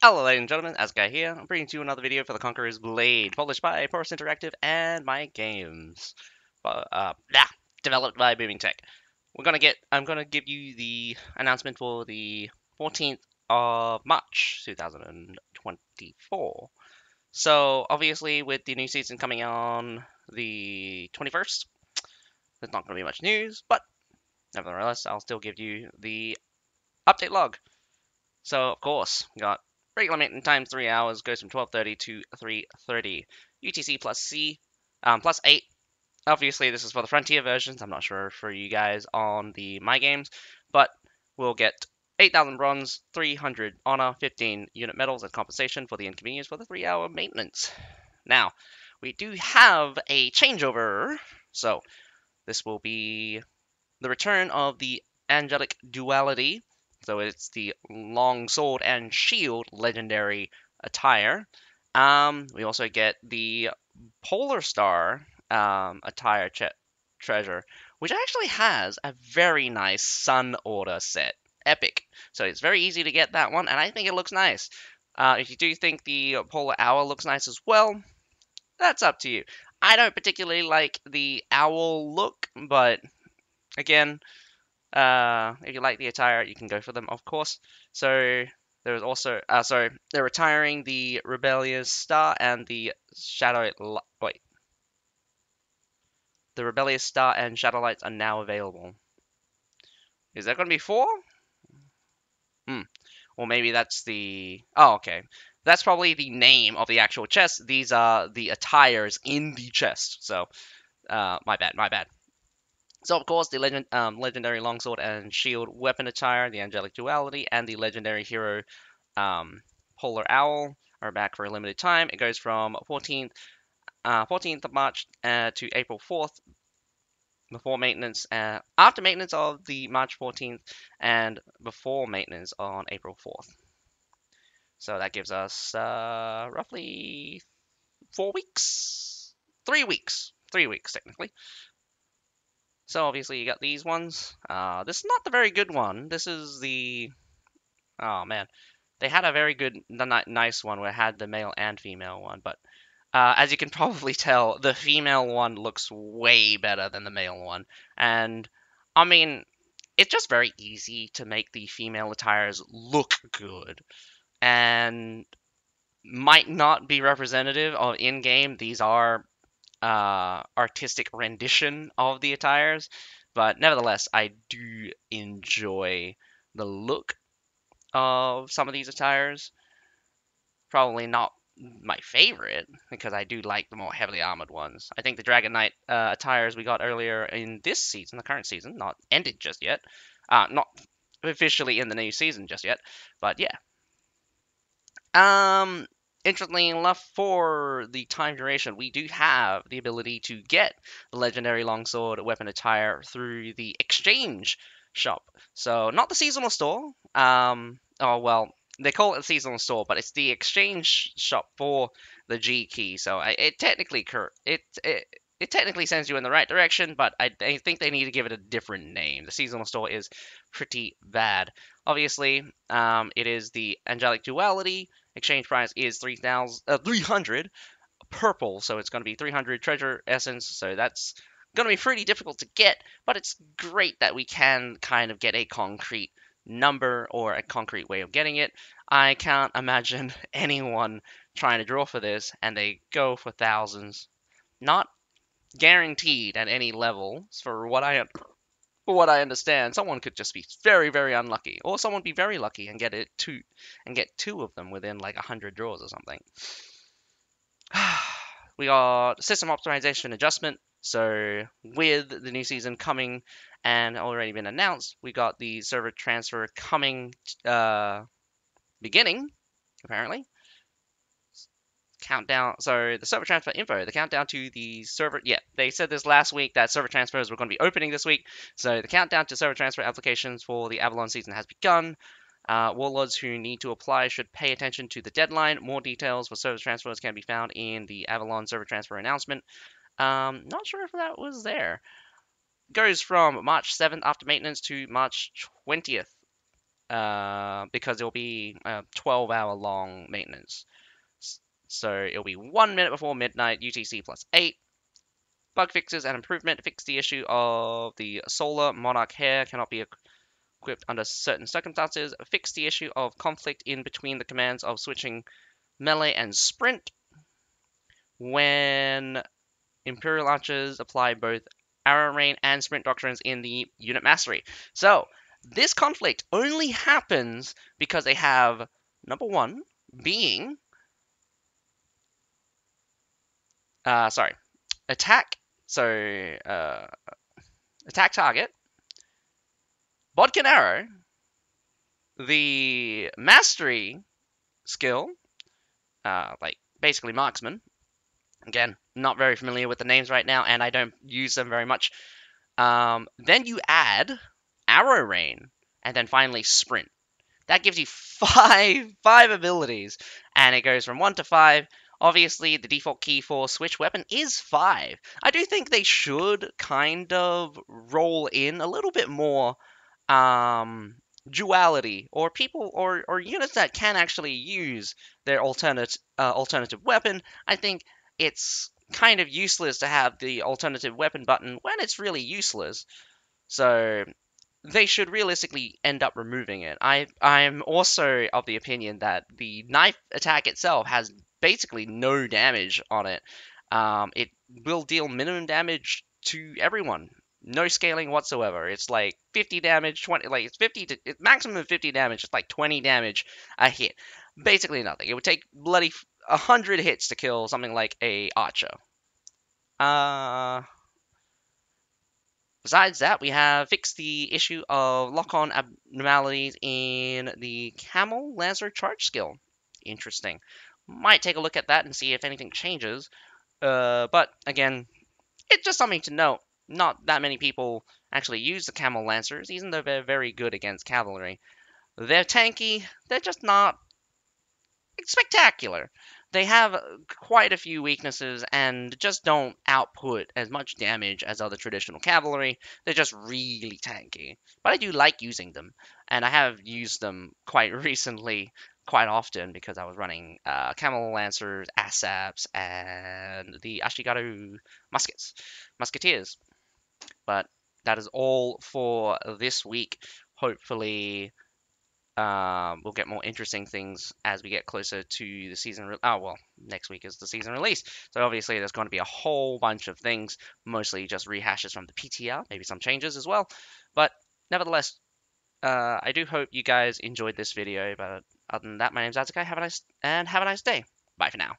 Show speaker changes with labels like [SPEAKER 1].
[SPEAKER 1] Hello ladies and gentlemen, Asgard here. I'm bringing to you another video for the Conqueror's Blade, published by Porus Interactive and My Games. Developed by Booming Tech. I'm gonna give you the announcement for the 14th of March, 2024. So obviously with the new season coming on the 21st, there's not gonna be much news, but nevertheless, I'll still give you the update log. So of course, we got regular maintenance time 3 hours, goes from 12:30 to 3:30. UTC plus C, plus 8. Obviously, this is for the Frontier versions. I'm not sure for you guys on the My Games, but we'll get 8,000 bronze, 300 honor, 15 unit medals as compensation for the inconvenience for the 3-hour maintenance. Now, we do have a changeover, so this will be the return of the Angelic Duality. So it's the long sword and shield legendary attire. We also get the Polar Star attire treasure, which actually has a very nice Sun Order set. Epic. So it's very easy to get that one, and I think it looks nice. If you do think the Polar Owl looks nice as well, that's up to you. I don't particularly like the owl look, but again, if you like the attire, you can go for them, of course. So there's also, they're retiring the Rebellious Star and the the Rebellious Star and Shadow Lights are now available. Is that going to be 4? Or maybe that's the, oh, okay. That's probably the name of the actual chest. These are the attires in the chest. So, my bad. So, of course, the legendary longsword and shield weapon attire, the angelic duality, and the legendary hero polar owl are back for a limited time. It goes from 14th of March to April 4th, before maintenance, after maintenance of the March 14th, and before maintenance on April 4th. So that gives us roughly 4 weeks, 3 weeks, 3 weeks technically. So obviously you got these ones. This is not the very good one. This is the, oh man, they had a very good, nice one where it had the male and female one, but as you can probably tell, the female one looks way better than the male one. And I mean, it's just very easy to make the female attires look good, and might not be representative of in-game. These are artistic rendition of the attires, but nevertheless, I do enjoy the look of some of these attires. Probably not my favorite, because I do like the more heavily armored ones. I think the Dragon Knight attires we got earlier in this season, the current season, not ended just yet, not officially in the new season just yet, but yeah. Interestingly enough, for the time duration, we do have the ability to get the legendary longsword weapon attire through the exchange shop. So not the seasonal store. Oh well, they call it a seasonal store, but it's the exchange shop for the G key. So it technically sends you in the right direction, but I think they need to give it a different name. The seasonal store is pretty bad. Obviously, it is the angelic duality. Exchange price is 300 purple, so it's going to be 300 treasure essence. So that's going to be pretty difficult to get, but it's great that we can kind of get a concrete number or a concrete way of getting it. I can't imagine anyone trying to draw for this and they go for thousands. Not guaranteed at any level, for what I understand. Someone could just be very, very unlucky, or someone be very lucky and get two of them within like 100 draws or something. We got system optimization adjustment. So with the new season coming and already been announced, we got the server transfer coming, beginning apparently. Countdown. So the server transfer info, the countdown to the server. Yeah, they said this last week that server transfers were going to be opening this week. So the countdown to server transfer applications for the Avalon season has begun. Warlords who need to apply should pay attention to the deadline. More details for server transfers can be found in the Avalon server transfer announcement. Not sure if that was there. Goes from March 7th after maintenance to March 20th because it'll be a 12-hour long maintenance. So it'll be 1 minute before midnight, UTC +8. Bug fixes and improvement. Fix the issue of the solar monarch hair cannot be equipped under certain circumstances. Fix the issue of conflict in between the commands of switching melee and sprint. When Imperial archers apply both arrow rain and sprint doctrines in the unit mastery. So this conflict only happens because they have number one being attack. So attack target, bodkin arrow, the mastery skill, like basically marksman. Again, not very familiar with the names right now, and I don't use them very much. Then you add arrow rain, and then finally sprint. That gives you five abilities, and it goes from 1 to 5. Obviously, the default key for switch weapon is 5. I do think they should kind of roll in a little bit more duality, or people or units that can actually use their alternative weapon. I think it's kind of useless to have the alternative weapon button when it's really useless. So they should realistically end up removing it. I'm also of the opinion that the knife attack itself has basically no damage on it. It will deal minimum damage to everyone. No scaling whatsoever. It's like 50 damage, 20, like it's 50 to it's maximum 50 damage, it's like 20 damage a hit. Basically nothing. It would take bloody 100 hits to kill something like a archer. Uh, Besides that, we have fixed the issue of lock-on abnormalities in the Camel Lancer charge skill. Interesting. Might take a look at that and see if anything changes. But again, it's just something to note. Not that many people actually use the Camel Lancers, even though they're very good against cavalry. They're tanky, they're just not spectacular. They have quite a few weaknesses and just don't output as much damage as other traditional cavalry. They're just really tanky. But I do like using them, and I have used them quite recently, quite often, because I was running Camel Lancers, Assaps, and the Ashigaru Musketeers. But that is all for this week. Hopefully, we'll get more interesting things as we get closer to the season. Oh, well, next week is the season release. So obviously there's going to be a whole bunch of things, mostly just rehashes from the PTR, maybe some changes as well. But nevertheless, I do hope you guys enjoyed this video. But other than that, my name's Azukai. Have a nice day. Bye for now.